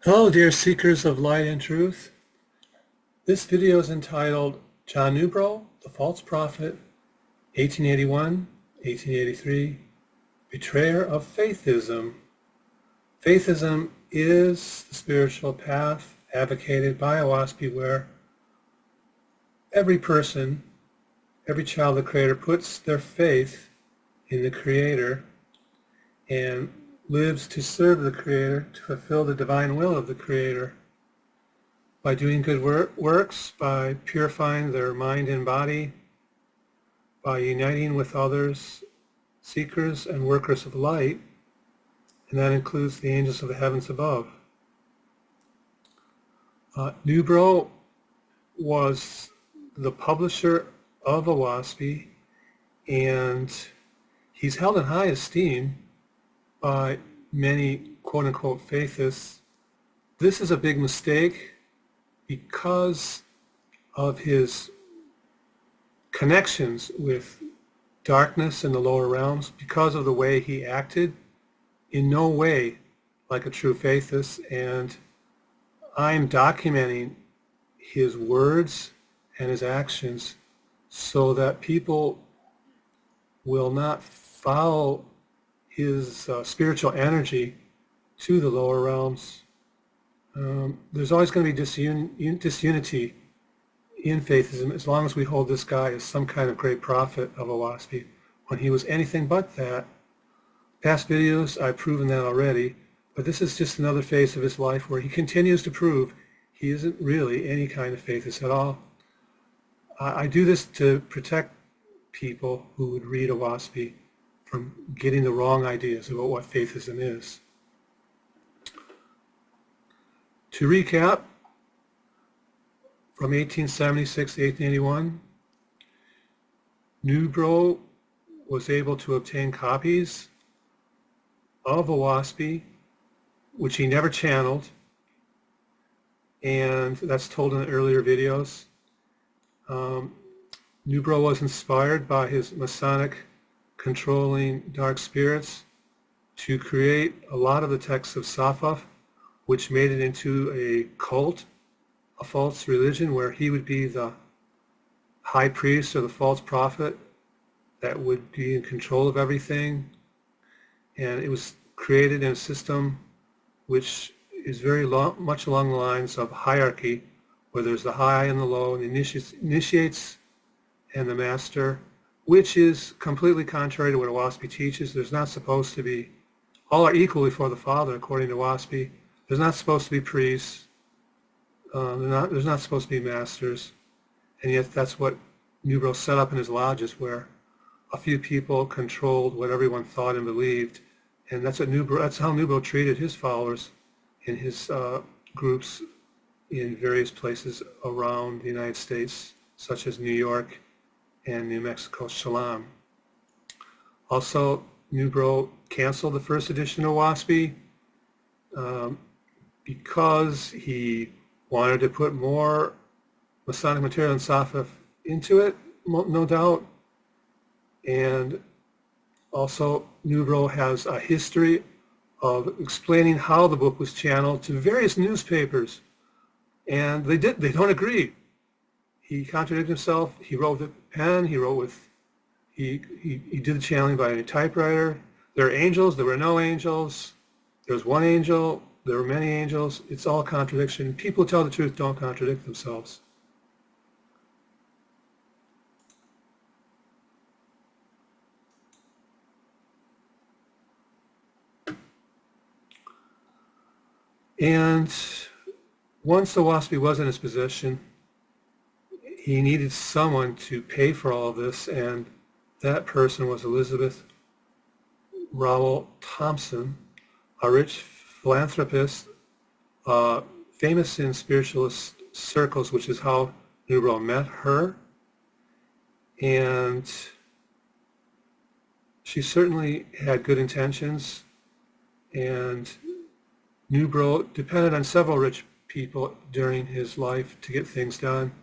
Hello, dear seekers of light and truth. This video is entitled John Newbrough, the False Prophet, 1881-1883, Betrayer of Faithism. Faithism is the spiritual path advocated by Oahspe, where every person, every child of the Creator puts their faith in the Creator and lives to serve the Creator, to fulfill the divine will of the Creator. By doing good works, by purifying their mind and body, by uniting with others, seekers and workers of light, and that includes the angels of the heavens above. Newbrough was the publisher of Oahspe, and he's held in high esteem by many quote-unquote faithists. This is a big mistake because of his connections with darkness in the lower realms, because of the way he acted, in no way like a true faithist. And I'm documenting his words and his actions so that people will not follow his spiritual energy to the lower realms. There's always going to be disunity in faithism as long as we hold this guy as some kind of great prophet of Oahspe, when he was anything but that. Past videos, I've proven that already, but this is just another phase of his life where he continues to prove he isn't really any kind of faithist at all. I do this to protect people who would read Oahspe from getting the wrong ideas about what faithism is. To recap, from 1876 to 1881, Newbrough was able to obtain copies of Oahspe, which he never channeled, and that's told in the earlier videos. Newbrough was inspired by his Masonic controlling dark spirits to create a lot of the texts of Safaf, which made it into a cult, a false religion, where he would be the high priest or the false prophet that would be in control of everything. And it was created in a system which is very much along the lines of hierarchy, where there's the high and the low, and the initiates and the master, which is completely contrary to what Oahspe teaches. There's not supposed to be, all are equal before the Father, according to Oahspe. There's not supposed to be priests. There's not supposed to be masters. And yet that's what Newbrough set up in his lodges, where a few people controlled what everyone thought and believed. And that's how Newbrough treated his followers in his groups in various places around the United States, such as New York and New Mexico, Shalom. Also, Newbrough canceled the first edition of Oahspe because he wanted to put more Masonic material and Safaf into it, no doubt. And also, Newbrough has a history of explaining how the book was channeled to various newspapers, and they don't agree. He contradicted himself. He wrote with a pen. He did the channeling by a typewriter. There are angels. There were no angels. There was one angel. There were many angels. It's all contradiction. People who tell the truth don't contradict themselves. And once Oahspe was in his possession, he needed someone to pay for all of this, and that person was Elizabeth Rowell Thompson, a rich philanthropist, famous in spiritualist circles, which is how Newbrough met her. And she certainly had good intentions, and Newbrough depended on several rich people during his life to get things done.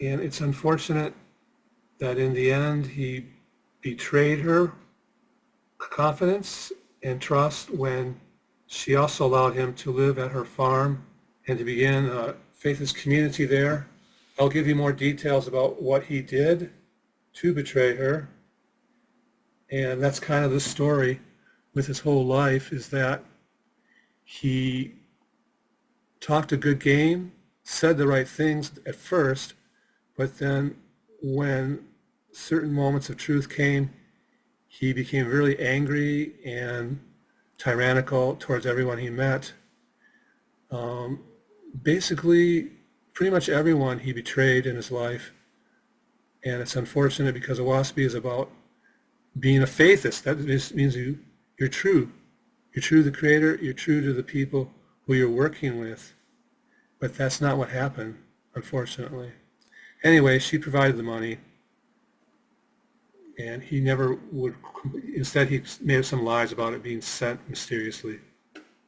And it's unfortunate that in the end he betrayed her confidence and trust when She also allowed him to live at her farm and to begin a faithless community there. I'll give you more details about what he did to betray her. And that's kind of the story with his whole life, is that he talked a good game, said the right things at first, but then when certain moments of truth came, he became really angry and tyrannical towards everyone he met. Basically, pretty much everyone he betrayed in his life. And it's unfortunate because Oahspe is about being a faithist. That just means you're true. You're true to the Creator. You're true to the people who you're working with. But that's not what happened, unfortunately. Anyway, she provided the money, and he never would. Instead, he made up some lies about it being sent mysteriously,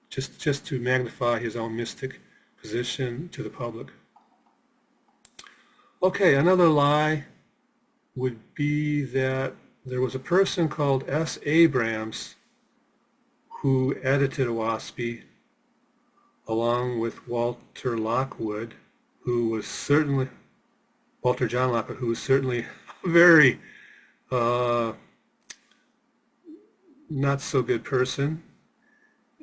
just to magnify his own mystic position to the public. Okay, another lie would be that there was a person called S. Abrams who edited Oahspe along with Walter John Lockwood, who was certainly a very not so good person.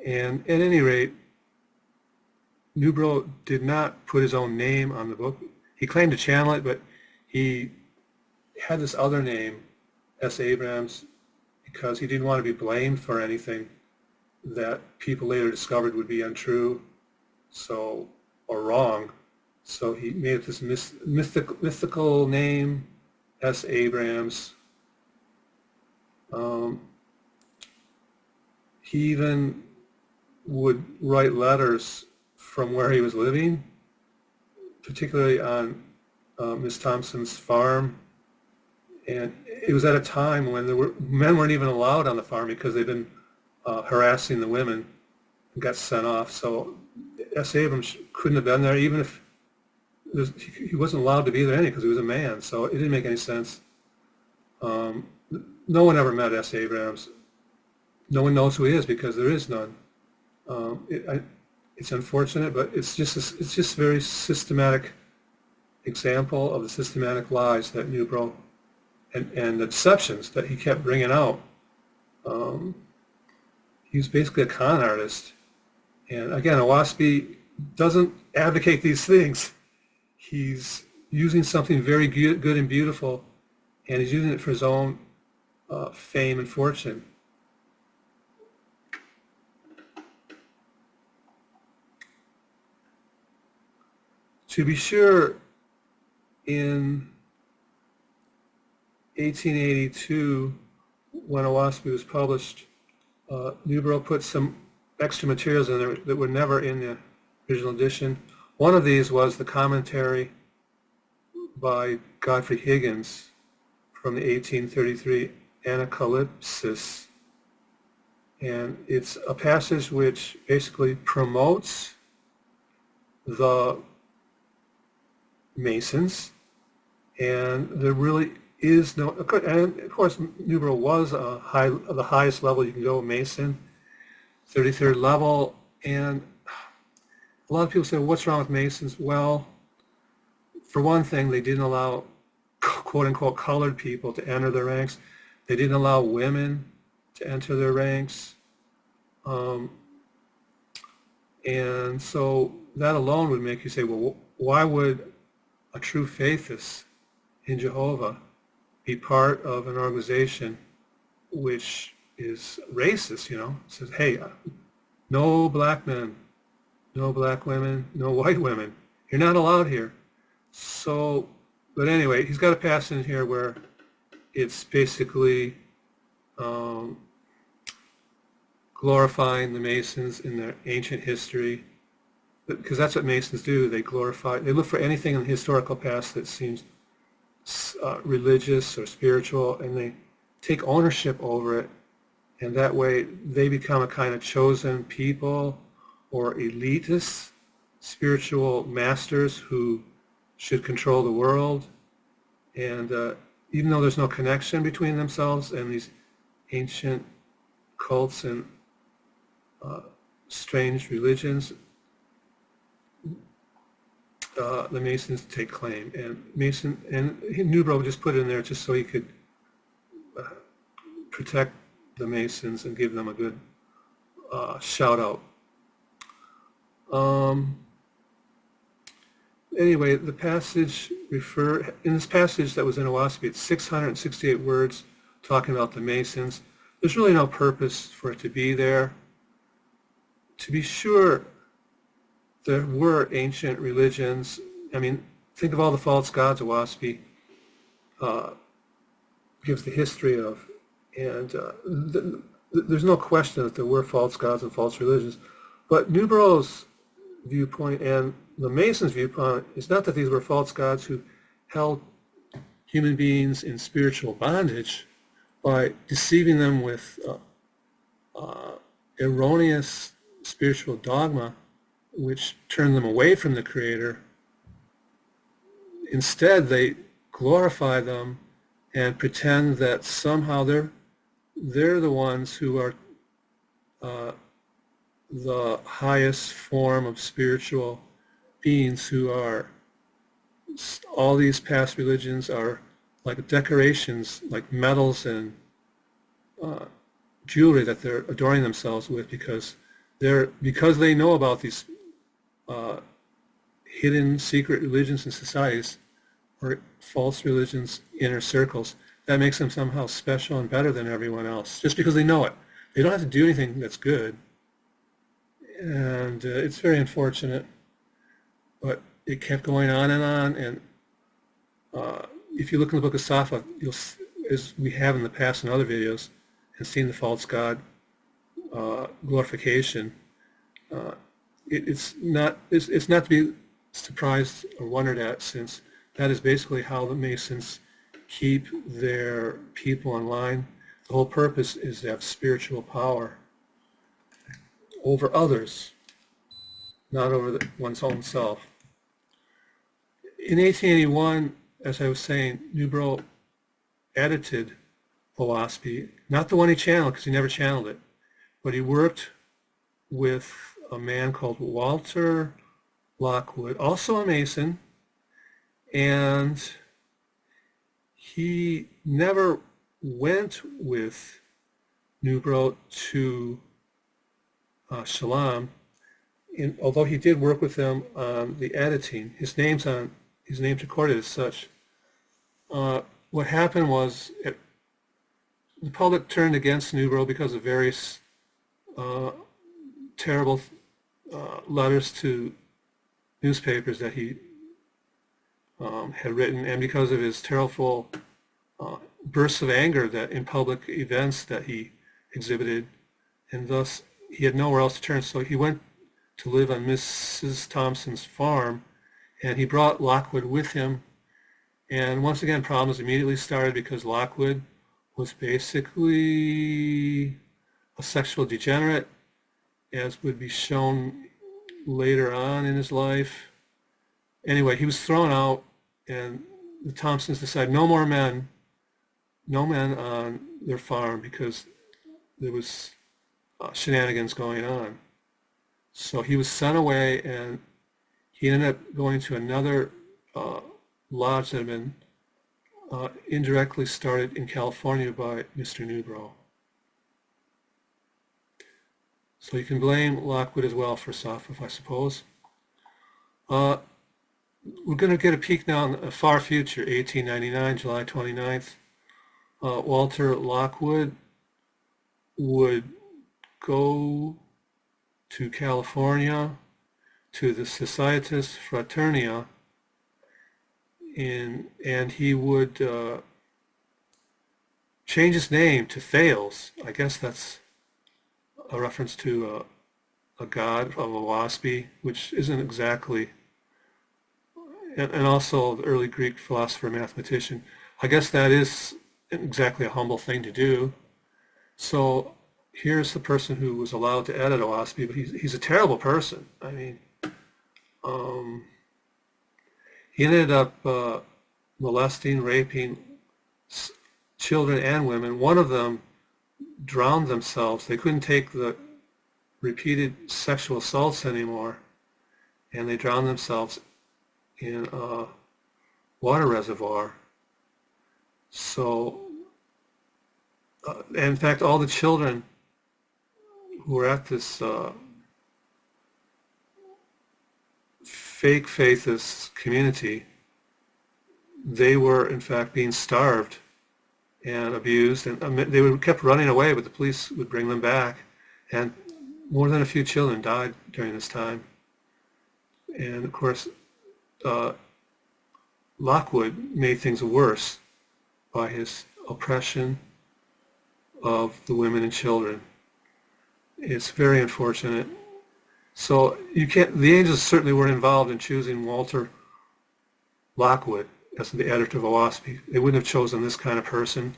And at any rate, Newbrough did not put his own name on the book. He claimed to channel it, but he had this other name, S. Abrams, because he didn't want to be blamed for anything that people later discovered would be untrue, or wrong. So he made this mythical name, S. Abrams. He even would write letters from where he was living, particularly on Miss Thompson's farm. And it was at a time when men weren't even allowed on the farm because they'd been harassing the women and got sent off. So S. Abrams couldn't have been there, even if he wasn't allowed to be there anyway because he was a man. So it didn't make any sense. No one ever met S. Abrams. No one knows who he is because there is none. It's unfortunate, but it's just a very systematic example of the systematic lies that Newbrough and the deceptions that he kept bringing out. He was basically a con artist. And again, Oahspe doesn't advocate these things. He's using something very good and beautiful, and he's using it for his own fame and fortune. To be sure, in 1882, when Oahspe was published, Newbrough put some extra materials in there that were never in the original edition. One of these was the commentary by Godfrey Higgins from the 1833 Anacalypsis. And it's a passage which basically promotes the Masons, and there really is no, and of course Newbrough was the highest level you can go, Mason, 33rd level, and a lot of people say, what's wrong with Masons? Well, for one thing, they didn't allow quote-unquote colored people to enter their ranks. They didn't allow women to enter their ranks. And so that alone would make you say, well, why would a true faithist in Jehovah be part of an organization which is racist, says, hey, no black men, no black women, no white women. You're not allowed here. So, but anyway, he's got a passage in here where it's basically glorifying the Masons in their ancient history, because that's what Masons do. They look for anything in the historical past that seems religious or spiritual, and they take ownership over it, and that way they become a kind of chosen people or elitists, spiritual masters who should control the world. And even though there's no connection between themselves and these ancient cults and strange religions, the Masons take claim. And Newbrough just put it in there just so he could protect the Masons and give them a good shout out. Anyway, the passage in this passage that was in Oahspe, it's 668 words talking about the Masons. There's really no purpose for it to be there. To be sure, there were ancient religions. I mean, think of all the false gods Oahspe gives the history of. And there's no question that there were false gods and false religions. But Newbrough's viewpoint and the Masons' viewpoint is not that these were false gods who held human beings in spiritual bondage by deceiving them with erroneous spiritual dogma which turned them away from the Creator. Instead, they glorify them and pretend that somehow they're the ones who are the highest form of spiritual beings, who are, all these past religions are like decorations, like medals and jewelry that they're adorning themselves with, because they know about these hidden secret religions and societies, or false religions, inner circles. That makes them somehow special and better than everyone else, just because they know it. They don't have to do anything that's good. And it's very unfortunate, but it kept going on, and if you look in the book of Safa, you'll, as we have in the past in other videos, and seen the false god glorification, it's not to be surprised or wondered at, since that is basically how the Masons keep their people in line. The whole purpose is to have spiritual power over others, not over one's own self. In 1881, as I was saying, Newbrough edited Oahspe, not the one he channeled, because he never channeled it, but he worked with a man called Walter Lockwood, also a Mason, and he never went with Newbrough to Shalom, although he did work with them on the editing. His name's recorded as such. What happened was the public turned against Newbrough because of various terrible letters to newspapers that he had written, and because of his terrible bursts of anger that in public events that he exhibited, and thus he had nowhere else to turn. So he went to live on Mrs. Thompson's farm, and he brought Lockwood with him. And once again, problems immediately started, because Lockwood was basically a sexual degenerate, as would be shown later on in his life. Anyway, he was thrown out, and the Thompsons decided no men on their farm, because there was shenanigans going on. So he was sent away, and he ended up going to another lodge that had been indirectly started in California by Mr. Newbrough. So you can blame Lockwood as well for Safaf, I suppose. We're going to get a peek now in the far future, 1899, July 29th. Walter Lockwood would go to California to the Societas Fraternia, and he would change his name to Thales. I guess that's a reference to a god of Oahspe, which isn't exactly, and also the early Greek philosopher, mathematician. I guess that is exactly a humble thing to do. So here's the person who was allowed to edit Oahspe, but he's a terrible person. I mean, he ended up molesting, raping children and women. One of them drowned themselves. They couldn't take the repeated sexual assaults anymore, and they drown themselves in a water reservoir. So, and in fact, all the children who were at this fake faithist community, they were in fact being starved and abused, and they kept running away, but the police would bring them back, and more than a few children died during this time. And of course, Lockwood made things worse by his oppression of the women and children. It's very unfortunate. So you can't. The angels certainly weren't involved in choosing Walter Lockwood as the editor of Oahspe. They wouldn't have chosen this kind of person,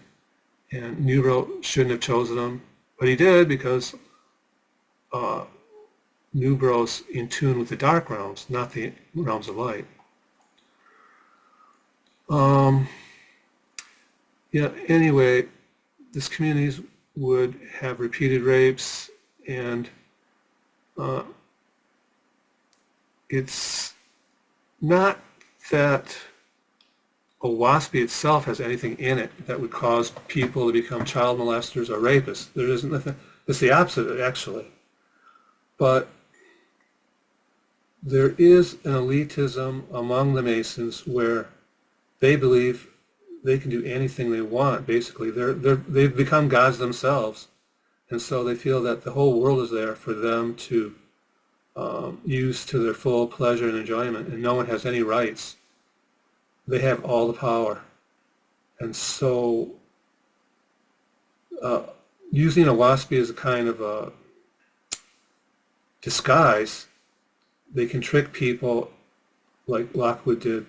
and Newbrough shouldn't have chosen him, but he did because Newbrough's in tune with the dark realms, not the realms of light. Yeah. Anyway, this communities would have repeated rapes, and it's not that Oahspe itself has anything in it that would cause people to become child molesters or rapists. There isn't nothing. It's the opposite, actually. But there is an elitism among the Masons where they believe they can do anything they want, basically. They've become gods themselves. And so they feel that the whole world is there for them to use to their full pleasure and enjoyment, and no one has any rights. They have all the power. And so using Oahspe as a kind of a disguise, they can trick people like Lockwood did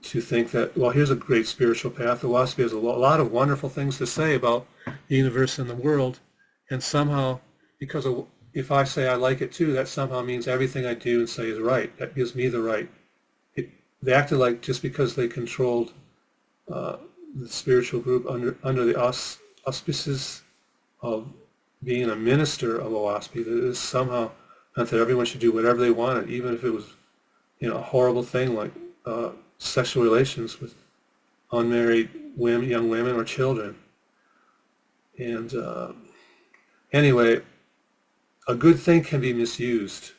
to think that, well, here's a great spiritual path. Oahspe has a lot of wonderful things to say about the universe and the world, and somehow, because if I say I like it too, that somehow means everything I do and say is right. That gives me the right. They acted like just because they controlled the spiritual group under the auspices of being a minister of Oahspe, that it is somehow meant that everyone should do whatever they wanted, even if it was, a horrible thing like sexual relations with unmarried women, young women or children. And anyway, a good thing can be misused.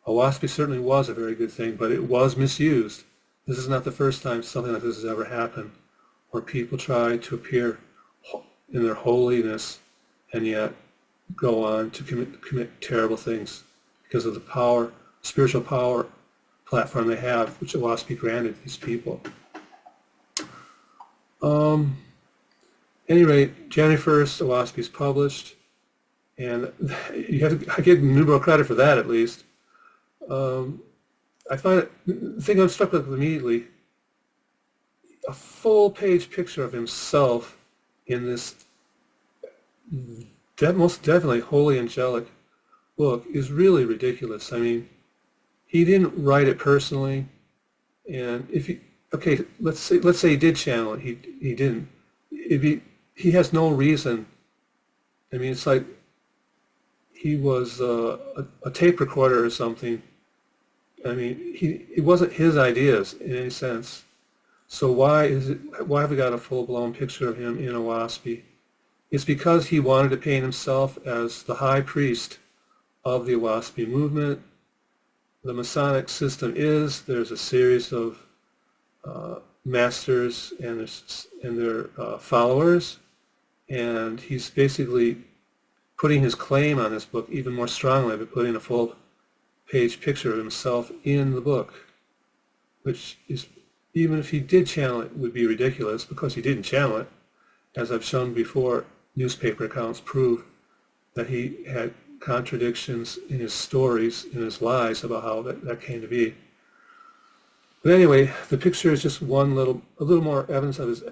Oahspe certainly was a very good thing, but it was misused. This is not the first time something like this has ever happened, where people try to appear in their holiness and yet go on to commit terrible things because of the power, spiritual power platform they have, which Oahspe granted these people. At any rate, January 1st, Oahspe is published, and I give Newbrough credit for that at least. I find the thing I'm struck with immediately, a full-page picture of himself in this most definitely holy angelic book is really ridiculous. I mean, he didn't write it personally, and let's say he did channel it. He didn't. He has no reason. I mean, it's like he was a tape recorder or something. I mean, it wasn't his ideas in any sense. So why have we got a full-blown picture of him in Oahspe? It's because he wanted to paint himself as the high priest of the Oahspe movement. The Masonic system there's a series of masters and their followers, and he's basically putting his claim on this book even more strongly by putting a full-page picture of himself in the book, which is, even if he did channel it, would be ridiculous because he didn't channel it. As I've shown before, newspaper accounts prove that he had contradictions in his stories, in his lies about how that came to be. But anyway, the picture is just a little more evidence of his.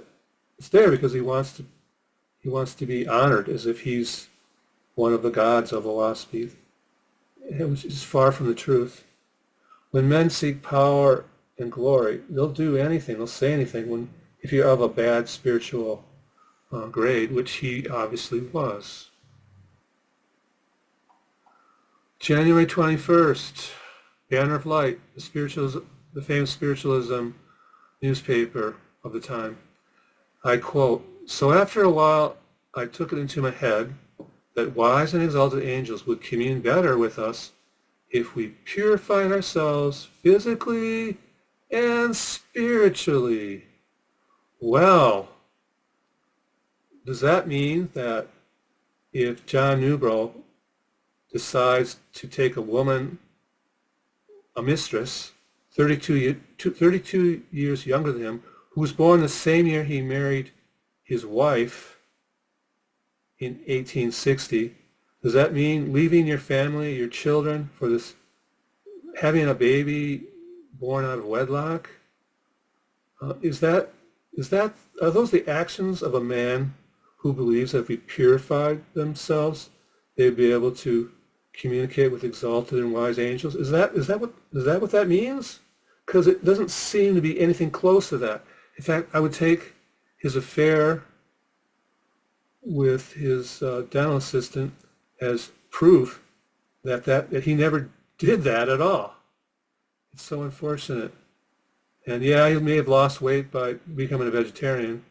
It's there because he wants to be honored as if he's one of the gods of Oahspe, which is far from the truth. When men seek power and glory, they'll do anything, they'll say anything if you're of a bad spiritual grade, which he obviously was. January 21st, Banner of Light, the famous spiritualism newspaper of the time. I quote, "So after a while, I took it into my head that wise and exalted angels would commune better with us if we purified ourselves physically and spiritually." Well, does that mean that if John Newbrough decides to take a woman, a mistress, 32 years younger than him, who was born the same year he married his wife in 1860, does that mean leaving your family, your children, for this, having a baby born out of wedlock? Are those the actions of a man who believes that if we purified themselves, they'd be able to communicate with exalted and wise angels? Is that what that means? Because it doesn't seem to be anything close to that. In fact, I would take his affair with his dental assistant as proof that he never did that at all. It's so unfortunate. And yeah, he may have lost weight by becoming a vegetarian.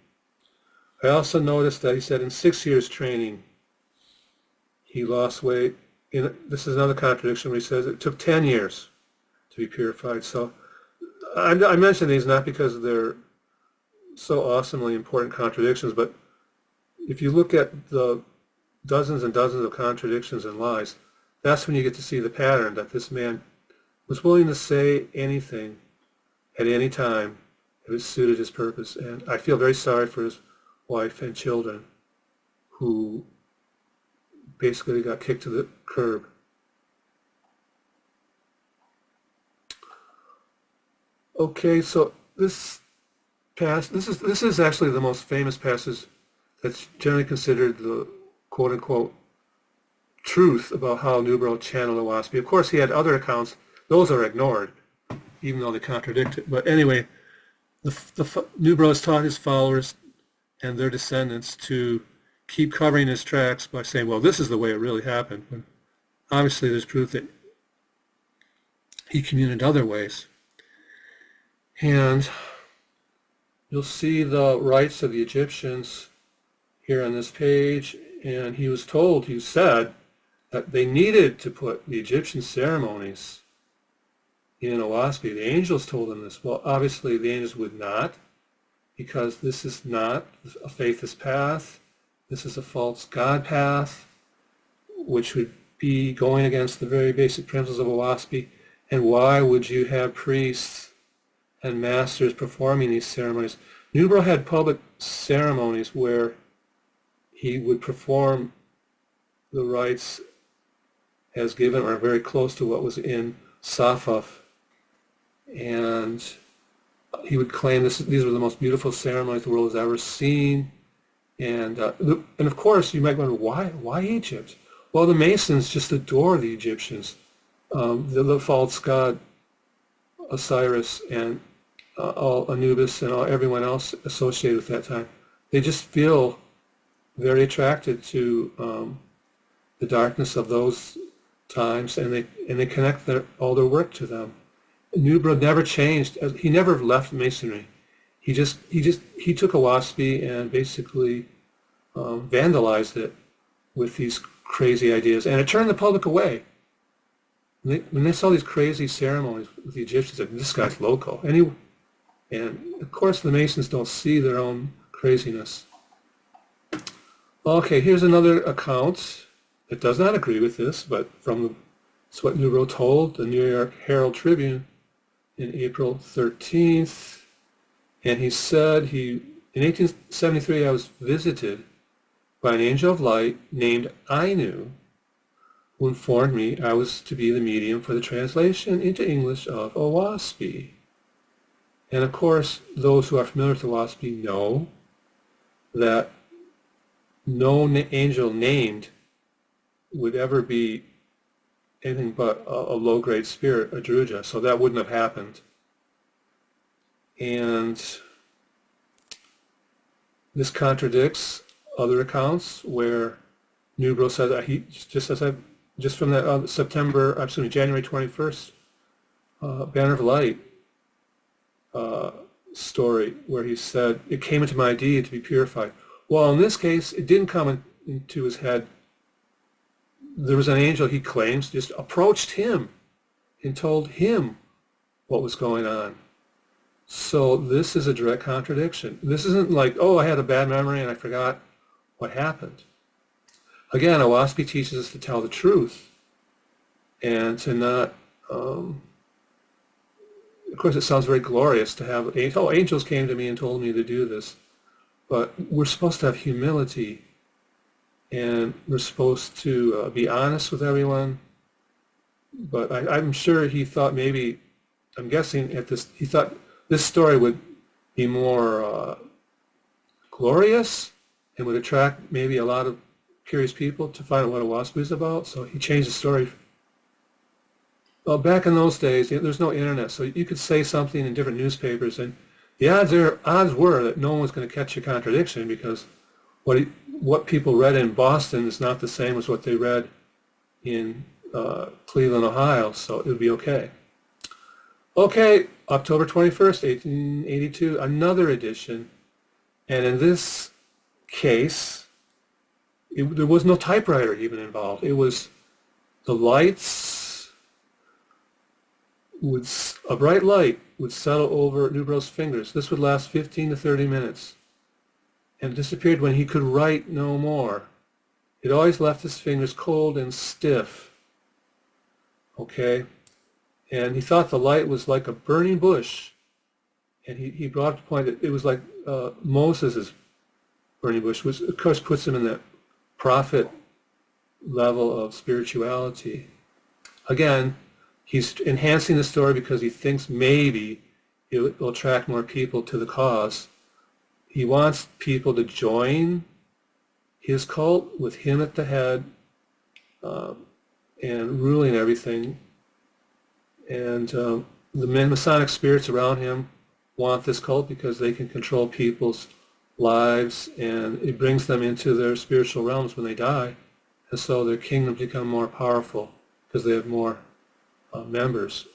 I also noticed that he said in 6 years training, he lost weight. This is another contradiction where he says it took 10 years to be purified. So I mention these not because they're so awesomely important contradictions, but if you look at the dozens and dozens of contradictions and lies, that's when you get to see the pattern that this man was willing to say anything at any time if it suited his purpose. And I feel very sorry for his wife and children who basically got kicked to the curb. Okay, so this is actually the most famous passage that's generally considered the quote-unquote truth about how Newbrough channeled Oahspe. Of course, he had other accounts. Those are ignored, even though they contradict it. But anyway, Newbrough has taught his followers and their descendants to keep covering his tracks by saying, well, this is the way it really happened. When obviously, there's proof that he communed other ways. And you'll see the rites of the Egyptians here on this page. And he said that they needed to put the Egyptian ceremonies in Oahspe. The angels told him this. Well, obviously, the angels would not, because this is not a faithless path. This is a false God path, which would be going against the very basic principles of Oahspe. And why would you have priests and masters performing these ceremonies? Newbrough had public ceremonies where he would perform the rites as given or very close to what was in Safaf. And he would claim these were the most beautiful ceremonies the world has ever seen. And of course, you might wonder, why Egypt? Well, the Masons just adore the Egyptians, the false god Osiris and all Anubis and everyone else associated with that time. They just feel very attracted to the darkness of those times, and they connect all their work to them. Newbrough never changed. He never left Masonry. He took Oahspe and basically vandalized it with these crazy ideas, and it turned the public away. When they saw these crazy ceremonies with the Egyptians, they said, this guy's loco. And of course, the Masons don't see their own craziness. Okay, here's another account that does not agree with this, but it's what Newbrough told the New York Herald Tribune in April 13th. And he said, in 1873, I was visited by an angel of light named Ainu, who informed me I was to be the medium for the translation into English of Oahspe. And of course, those who are familiar with Oahspe know that no angel named would ever be anything but a low-grade spirit, a druja, so that wouldn't have happened. And this contradicts other accounts where Newbrough says, just as I just from that January 21st Banner of Light story, where he said, it came into my deed to be purified. Well, in this case, it didn't come into his head. There was an angel, he claims, just approached him and told him what was going on. So this is a direct contradiction. This isn't like, oh, I had a bad memory and I forgot what happened. Again, Oahspe teaches us to tell the truth and to not, of course it sounds very glorious to have, angels came to me and told me to do this. But we're supposed to have humility, and we're supposed to be honest with everyone. But I'm sure he thought maybe, I'm guessing he thought this story would be more glorious and would attract maybe a lot of curious people to find out what Oahspe is about. So he changed the story. Well, back in those days, there's no internet, so you could say something in different newspapers, and the odds were that no one was going to catch a contradiction, because what people read in Boston is not the same as what they read in Cleveland, Ohio, so it would be okay. Okay, October 21st, 1882, another edition, and in this case, there was no typewriter even involved. It was the lights. A bright light would settle over Newbrough's fingers. This would last 15 to 30 minutes and disappeared when he could write no more. It always left his fingers cold and stiff. Okay? And he thought the light was like a burning bush. And he brought up the point that it was like Moses' burning bush, which of course puts him in that prophet level of spirituality. Again, he's enhancing the story because he thinks maybe it will attract more people to the cause. He wants people to join his cult with him at the head and ruling everything. And the Masonic spirits around him want this cult because they can control people's lives, and it brings them into their spiritual realms when they die. And so their kingdoms become more powerful because they have more members,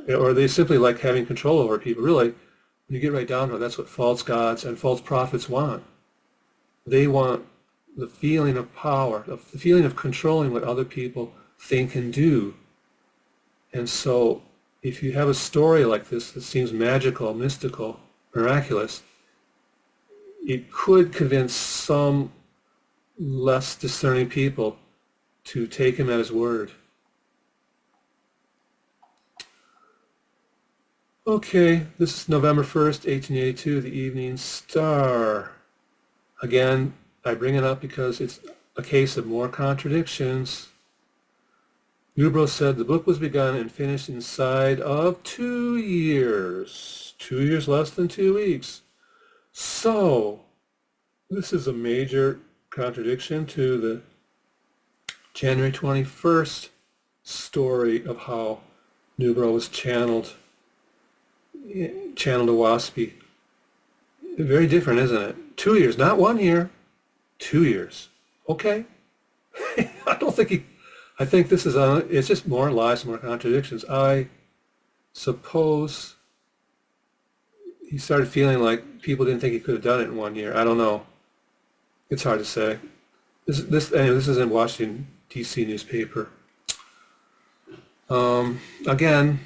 or they simply like having control over people. Really, when you get right down to it, that's what false gods and false prophets want. They want the feeling of power, the feeling of controlling what other people think and do. And so if you have a story like this that seems magical, mystical, miraculous, it could convince some less discerning people to take him at his word. Okay, this is November 1st, 1882, the Evening Star. Again, I bring it up because it's a case of more contradictions. Newbrough said the book was begun and finished inside of 2 years. 2 years less than 2 weeks. So, this is a major contradiction to the January 21st story of how Newbrough was channeled Oahspe. Very different, isn't it? 2 years, not 1 year, 2 years. Okay. I think this is, it's just more lies, more contradictions. I suppose he started feeling like people didn't think he could have done it in 1 year. I don't know. It's hard to say. This is in Washington, D.C. newspaper. Again,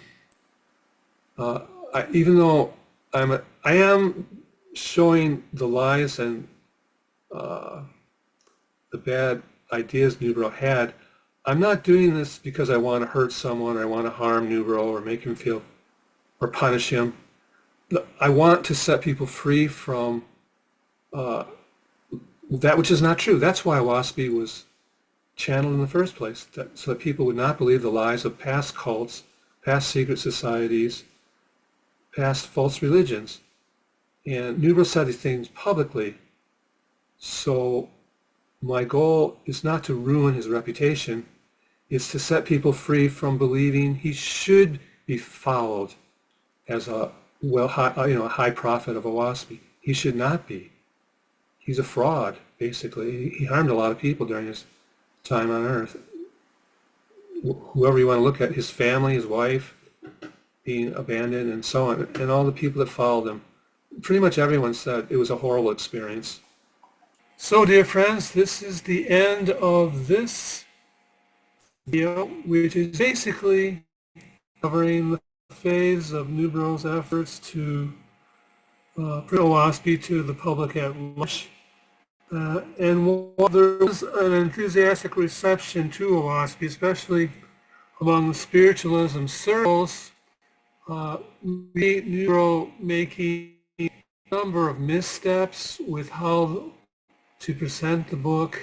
even though I am showing the lies and the bad ideas Newbrough had, I'm not doing this because I want to hurt someone or I want to harm Newbrough or make him feel or punish him. I want to set people free from that which is not true. That's why Oahspe was channeled in the first place, so that people would not believe the lies of past cults, past secret societies, past false religions. And Newbrough said these things publicly. So my goal is not to ruin his reputation. It's to set people free from believing he should be followed as a high prophet of Oahspe. He should not be. He's a fraud, basically. He harmed a lot of people during his time on Earth. whoever you want to look at, his family, his wife being abandoned and so on, and all the people that followed him. Pretty much everyone said it was a horrible experience. So, dear friends, this is the end of this video, which is basically covering the phase of Newbrough's efforts to bring Oahspe to the public at large. And while there was an enthusiastic reception to Oahspe, especially among the spiritualism circles, we Newbrough making a number of missteps with how to present the book,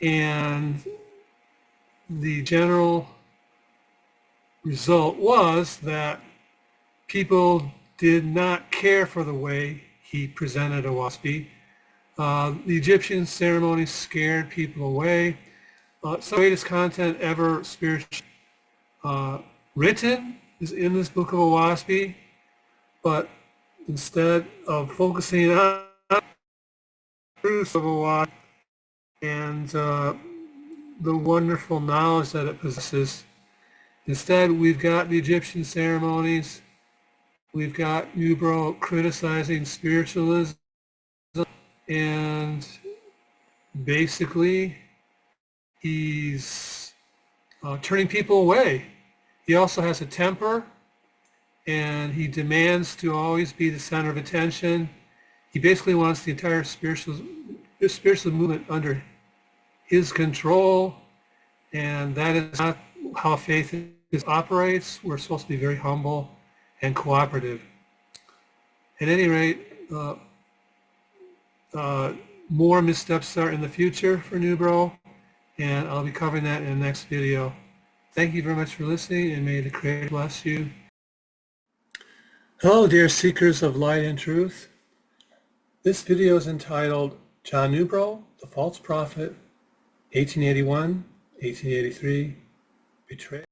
and the general result was that people did not care for the way he presented Oahspe. The Egyptian ceremonies scared people away. Some of the greatest content ever spiritual written is in this book of Oahspe, but instead of focusing on the truth of Oahspe and the wonderful knowledge that it possesses, instead we've got the Egyptian ceremonies, we've got Newbrough criticizing spiritualism, and basically he's turning people away. He also has a temper, and he demands to always be the center of attention. He basically wants the entire spiritual movement under his control, and that is not how faith operates. We're supposed to be very humble and cooperative. At any rate, more missteps are in the future for Newbrough, and I'll be covering that in the next video. Thank you very much for listening, and may the Creator bless you. Hello, dear seekers of light and truth. This video is entitled John Newbrough, the False Prophet, 1881, 1883, Betrayal.